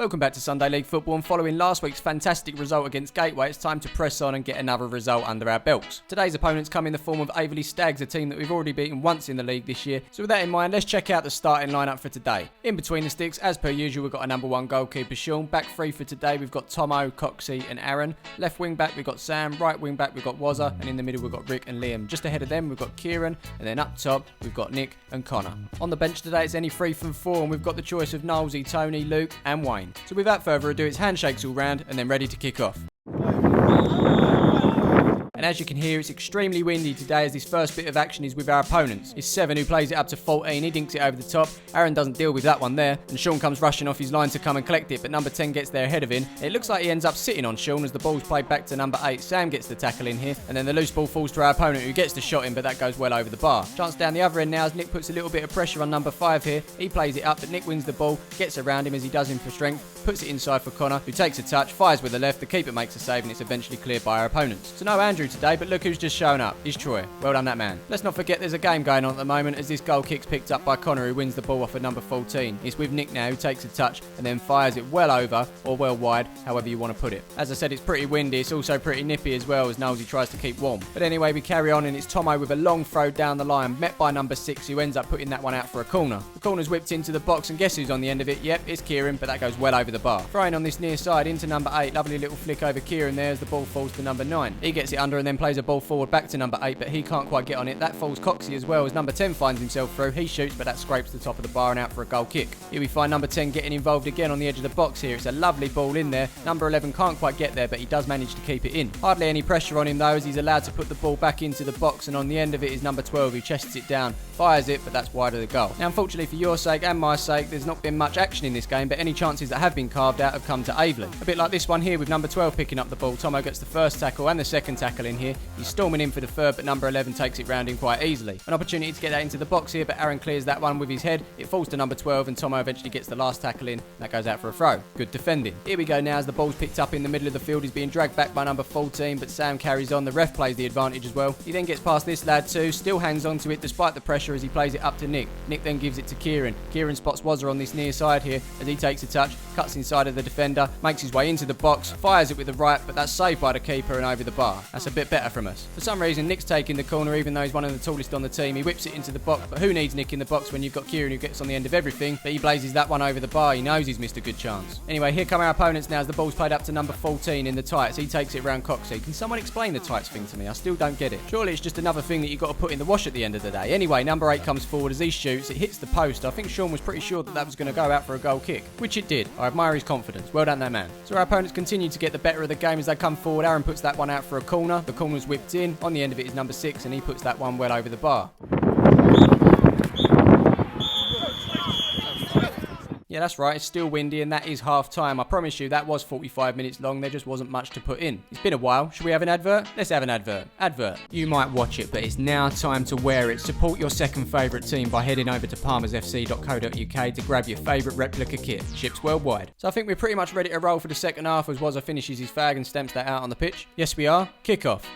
Welcome back to Sunday League Football, and following last week's fantastic result against Gateway, it's time to press on and get another result under our belts. Today's opponents come in the form of Aveley Stags, a team that we've already beaten once in the league this year. So with that in mind, let's check out the starting lineup for today. In between the sticks, as per usual, we've got a number one goalkeeper, Sean. Back three for today, we've got Tomo, Coxey and Aaron. Left wing back, we've got Sam. Right wing back, we've got Wazza. And in the middle, we've got Rick and Liam. Just ahead of them, we've got Kieran. And then up top, we've got Nick and Connor. On the bench today, it's any 3 from 4, and we've got the choice of Knowlesy, Tony, Luke and Wayne. So without further ado, it's handshakes all round and then ready to kick off. And as you can hear, it's extremely windy today as this first bit of action is with our opponents. It's 7 who plays it up to 14, he dinks it over the top. Aaron doesn't deal with that one there, and Sean comes rushing off his line to come and collect it, but number 10 gets there ahead of him. It looks like he ends up sitting on Sean as the ball's played back to number 8. Sam gets the tackle in here, and then the loose ball falls to our opponent who gets the shot in, but that goes well over the bar. Chance down the other end now as Nick puts a little bit of pressure on number 5 here. He plays it up, but Nick wins the ball, gets around him as he does him for strength, puts it inside for Connor, who takes a touch, fires with the left, the keeper makes a save, and it's eventually cleared by our opponents. So no Andrew today, but look who's just shown up. Is Troy. Well done, that man. Let's not forget there's a game going on at the moment as this goal kick's picked up by Connor, who wins the ball off of number 14. It's with Nick now, who takes a touch and then fires it well over or well wide, however you want to put it. As I said, it's pretty windy. It's also pretty nippy as well as Knowlesy tries to keep warm. But anyway, we carry on and it's Tomo with a long throw down the line, met by number 6, who ends up putting that one out for a corner. The corner's whipped into the box and guess who's on the end of it? Yep, it's Kieran, but that goes well over the bar. Throwing on this near side into number 8. Lovely little flick over Kieran there as the ball falls to number 9. He gets it under and then plays a ball forward back to number 8, but he can't quite get on it. That falls Coxey as well as number 10 finds himself through. He shoots, but that scrapes the top of the bar and out for a goal kick. Here we find number 10 getting involved again on the edge of the box here. It's a lovely ball in there. Number 11 can't quite get there, but he does manage to keep it in. Hardly any pressure on him though as he's allowed to put the ball back into the box, and on the end of it is number 12 who chests it down, fires it, but that's wide of the goal. Now unfortunately for your sake and my sake, there's not been much action in this game, but any chances that have been carved out have come to Aveley. A bit like this one here with number 12 picking up the ball. Tomo gets the first tackle and the second tackle in here. He's storming in for the third, but number 11 takes it round in quite easily. An opportunity to get that into the box here, but Aaron clears that one with his head. It falls to number 12 and Tomo eventually gets the last tackle in. That goes out for a throw. Good defending. Here we go now as the ball's picked up in the middle of the field. He's being dragged back by number 14, but Sam carries on. The ref plays the advantage as well. He then gets past this lad too, still hangs on to it despite the pressure as he plays it up to Nick. Nick then gives it to Kieran. Kieran spots Wazza on this near side here as he takes a touch, cuts inside of the defender, makes his way into the box, fires it with the right, but that's saved by the keeper and over the bar. That's a bit better from us. For some reason, Nick's taking the corner even though he's one of the tallest on the team. He whips it into the box, but who needs Nick in the box when you've got Kieran who gets on the end of everything? But he blazes that one over the bar. He knows he's missed a good chance. Anyway, here come our opponents now as the ball's played up to number 14 in the tights. He takes it round Coxey. Can someone explain the tights thing to me? I still don't get it. Surely it's just another thing that you've got to put in the wash at the end of the day. Anyway, number 8 comes forward as he shoots. It hits the post. I think Sean was pretty sure that was going to go out for a goal kick, which it did. I admire his confidence. Well done, that man. So our opponents continue to get the better of the game as they come forward. Aaron puts that one out for a corner. The corner's whipped in. On the end of it is number 6 and he puts that one well over the bar. Yeah, that's right, it's still windy and that is half time. I promise you that was 45 minutes long, there just wasn't much to put in. It's been a while, should we have an advert? Let's have an advert. Advert. You might watch it, but it's now time to wear it. Support your second favourite team by heading over to palmersfc.co.uk to grab your favourite replica kit. Ships worldwide. So I think we're pretty much ready to roll for the second half as Wazza finishes his fag and stamps that out on the pitch. Yes we are. Kick off.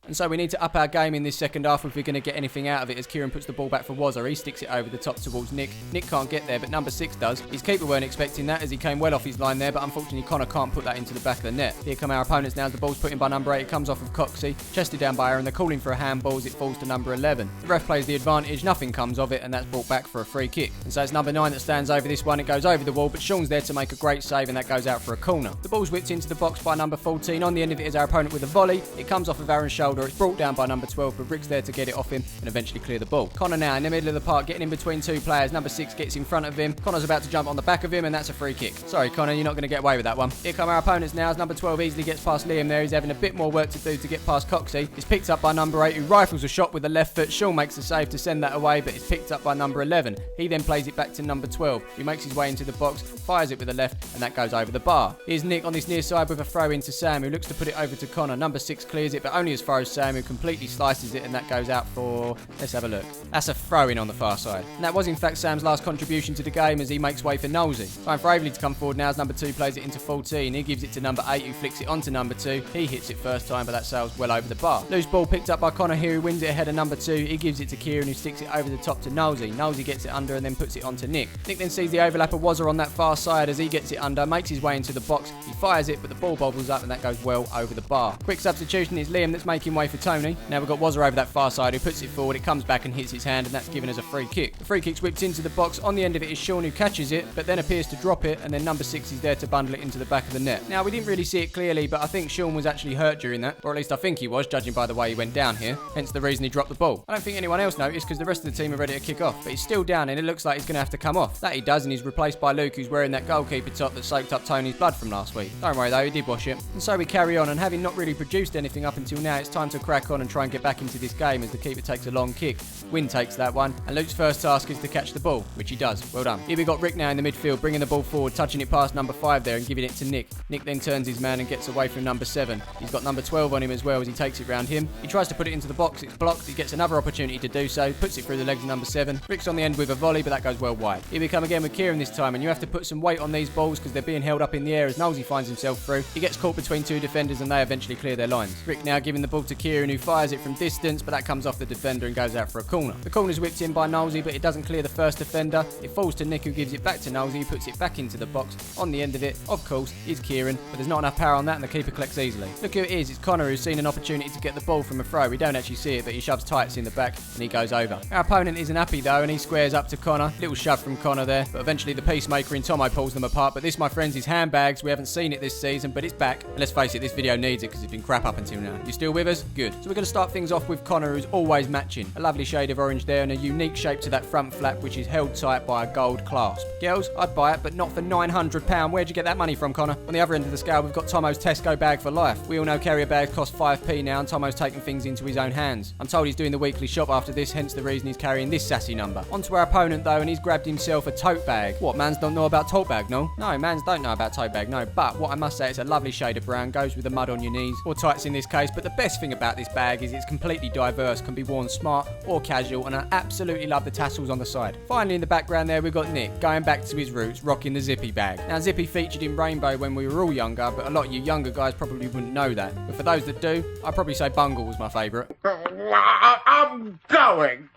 And so we need to up our game in this second half if we're going to get anything out of it as Kieran puts the ball back for Wazza. He sticks it over the top towards Nick. Nick can't get there, but number 6 does. His keeper weren't expecting that as he came well off his line there, but unfortunately Connor can't put that into the back of the net. Here come our opponents now as the ball's put in by number 8. It comes off of Coxey, chested down by Aaron. They're calling for a handball as it falls to number 11. The ref plays the advantage, nothing comes of it, and that's brought back for a free kick. And so it's number 9 that stands over this one. It goes over the wall, but Sean's there to make a great save, and that goes out for a corner. The ball's whipped into the box by number 14. On the end of it is our opponent with a volley. It comes off of Aaron's shoulder. It's brought down by number 12, but Rick's there to get it off him and eventually clear the ball. Connor now in the middle of the park, getting in between 2 players. Number 6 gets in front of him. Connor's about to jump on the back of him, and that's a free kick. Sorry, Connor, you're not going to get away with that one. Here come our opponents now as number 12 easily gets past Liam there. He's having a bit more work to do to get past Coxey. It's picked up by number 8, who rifles a shot with the left foot. Sean makes the save to send that away, but it's picked up by number 11. He then plays it back to number 12, who makes his way into the box, fires it with the left, and that goes over the bar. Here's Nick on this near side with a throw into Sam, who looks to put it over to Connor. Number 6 clears it, but only as far goes Sam, who completely slices it, and that goes out for... Let's have a look. That's a throw-in on the far side. And that was in fact Sam's last contribution to the game as he makes way for Nosey. Time for Aveley to come forward now as number 2 plays it into 14. He gives it to number 8, who flicks it onto number 2. He hits it first time, but that sails well over the bar. Loose ball picked up by Connor here, who wins it ahead of number 2. He gives it to Kieran, who sticks it over the top to Nosey. Nosey gets it under and then puts it onto Nick. Nick then sees the overlap of Wazza on that far side as he gets it under, makes his way into the box. He fires it, but the ball bobbles up and that goes well over the bar. Quick substitution, it's Liam that's making way for Tony. Now we've got Wazza over that far side, who puts it forward. It comes back and hits his hand, and that's given us a free kick. The free kick's whipped into the box. On the end of it is Sean, who catches it, but then appears to drop it, and then number 6 is there to bundle it into the back of the net. Now we didn't really see it clearly, but I think Sean was actually hurt during that, or at least I think he was, judging by the way he went down here, hence the reason he dropped the ball. I don't think anyone else noticed because the rest of the team are ready to kick off, but he's still down and it looks like he's going to have to come off. That he does, and he's replaced by Luke, who's wearing that goalkeeper top that soaked up Tony's blood from last week. Don't worry though, he did wash it. And so we carry on, and having not really produced anything up until now, it's time to crack on and try and get back into this game as the keeper takes a long kick. Win takes that one, and Luke's first task is to catch the ball, which he does. Well done. Here we got Rick now in the midfield, bringing the ball forward, touching it past number 5 there and giving it to Nick. Nick then turns his man and gets away from number 7. He's got number 12 on him as well as he takes it round him. He tries to put it into the box, it's blocked. He gets another opportunity to do so, puts it through the legs of number 7. Rick's on the end with a volley, but that goes well wide. Here we come again with Kieran this time, and you have to put some weight on these balls because they're being held up in the air as Nosey finds himself through. He gets caught between 2 defenders and they eventually clear their lines. Rick now giving the ball to Kieran, who fires it from distance, but that comes off the defender and goes out for a corner. The corner's whipped in by Nosey, but it doesn't clear the first defender. It falls to Nick, who gives it back to Nosey, who puts it back into the box. On the end of it, of course, is Kieran, but there's not enough power on that and the keeper collects easily. Look who it is, it's Connor, who's seen an opportunity to get the ball from a throw. We don't actually see it, but he shoves tights in the back and he goes over. Our opponent isn't happy though, and he squares up to Connor. Little shove from Connor there, but eventually the peacemaker in Tomo pulls them apart. But this, my friends, is Handbags. We haven't seen it this season, but it's back. And let's face it, this video needs it because it's been crap up until now. You still with us? Good. So we're going to start things off with Connor, who's always matching. A lovely shade of orange there and a unique shape to that front flap, which is held tight by a gold clasp. Girls, I'd buy it, but not for £900. Where'd you get that money from, Connor? On the other end of the scale, we've got Tomo's Tesco bag for life. We all know carrier bags cost 5p now, and Tomo's taking things into his own hands. I'm told he's doing the weekly shop after this, hence the reason he's carrying this sassy number. On to our opponent though, and he's grabbed himself a tote bag. What, mans don't know about tote bag, no? No, mans don't know about tote bag, no. But what I must say, it's a lovely shade of brown, goes with the mud on your knees, or tights in this case. But the best thing about this bag is it's completely diverse, can be worn smart or casual, and I absolutely love the tassels on the side. Finally in the background there, we've got Nick, going back to his roots, rocking the Zippy bag. Now Zippy featured in Rainbow when we were all younger, but a lot of you younger guys probably wouldn't know that. But for those that do, I'd probably say Bungle was my favourite. I'm going.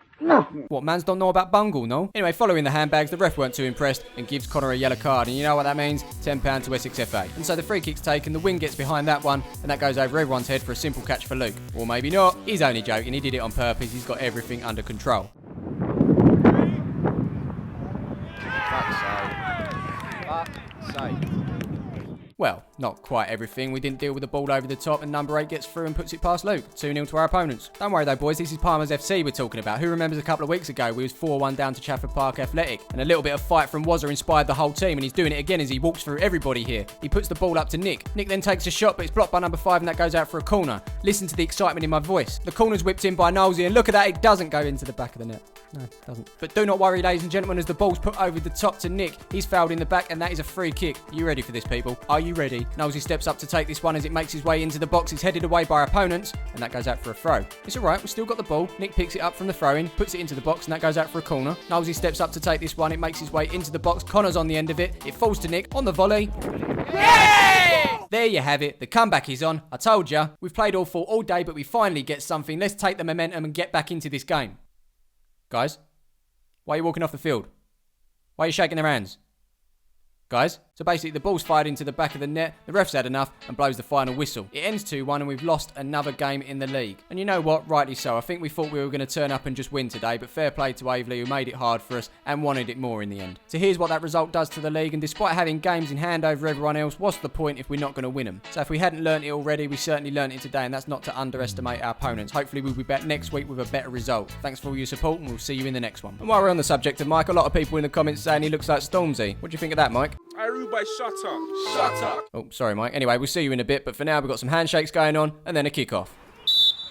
What, mans don't know about Bungle, no? Anyway, following the handbags, the ref weren't too impressed and gives Connor a yellow card, and you know what that means? £10 to Essex FA. And so the free kick's taken, the wing gets behind that one, and that goes over everyone's head for a simple catch for Luke. Or maybe not, he's only joking, he did it on purpose, he's got everything under control. Fuck's sake. Well, not quite everything. We didn't deal with the ball over the top, and number 8 gets through and puts it past Luke. 2-0 to our opponents. Don't worry though, boys, this is Palmer's FC we're talking about. Who remembers a couple of weeks ago we was 4-1 down to Trafford Park Athletic, and a little bit of fight from Wazza inspired the whole team, and he's doing it again as he walks through everybody here. He puts the ball up to Nick. Nick then takes a shot, but it's blocked by number 5, and that goes out for a corner. Listen to the excitement in my voice. The corner's whipped in by Nosey, and look at that, it doesn't go into the back of the net. No, it doesn't. But do not worry, ladies and gentlemen, as the ball's put over the top to Nick. He's fouled in the back, and that is a free kick. Are you ready for this, people? Are you ready? Nosey steps up to take this one as it makes his way into the box. It's headed away by our opponents, and that goes out for a throw. It's alright, we've still got the ball. Nick picks it up from the throw-in, puts it into the box, and that goes out for a corner. Nosey steps up to take this one. It makes his way into the box. Connor's on the end of it. It falls to Nick on the volley. Yay! There you have it. The comeback is on. I told ya. We've played all four all day, but we finally get something. Let's take the momentum and get back into this game. Guys? Why are you walking off the field? Why are you shaking their hands? Guys? So basically the ball's fired into the back of the net, the ref's had enough and blows the final whistle. It ends 2-1 and we've lost another game in the league. And you know what? Rightly so. I think we thought we were going to turn up and just win today, but fair play to Aveley, who made it hard for us and wanted it more in the end. So here's what that result does to the league, and despite having games in hand over everyone else, what's the point if we're not going to win them? So if we hadn't learnt it already, we certainly learnt it today, and that's not to underestimate our opponents. Hopefully we'll be back next week with a better result. Thanks for all your support, and we'll see you in the next one. And while we're on the subject of Mike, a lot of people in the comments saying he looks like Stormzy. What do you think of that, Mike? Aruba, shut up. Shut up. Oh, sorry, Mike. Anyway, we'll see you in a bit, but for now we've got some handshakes going on and then a kick-off.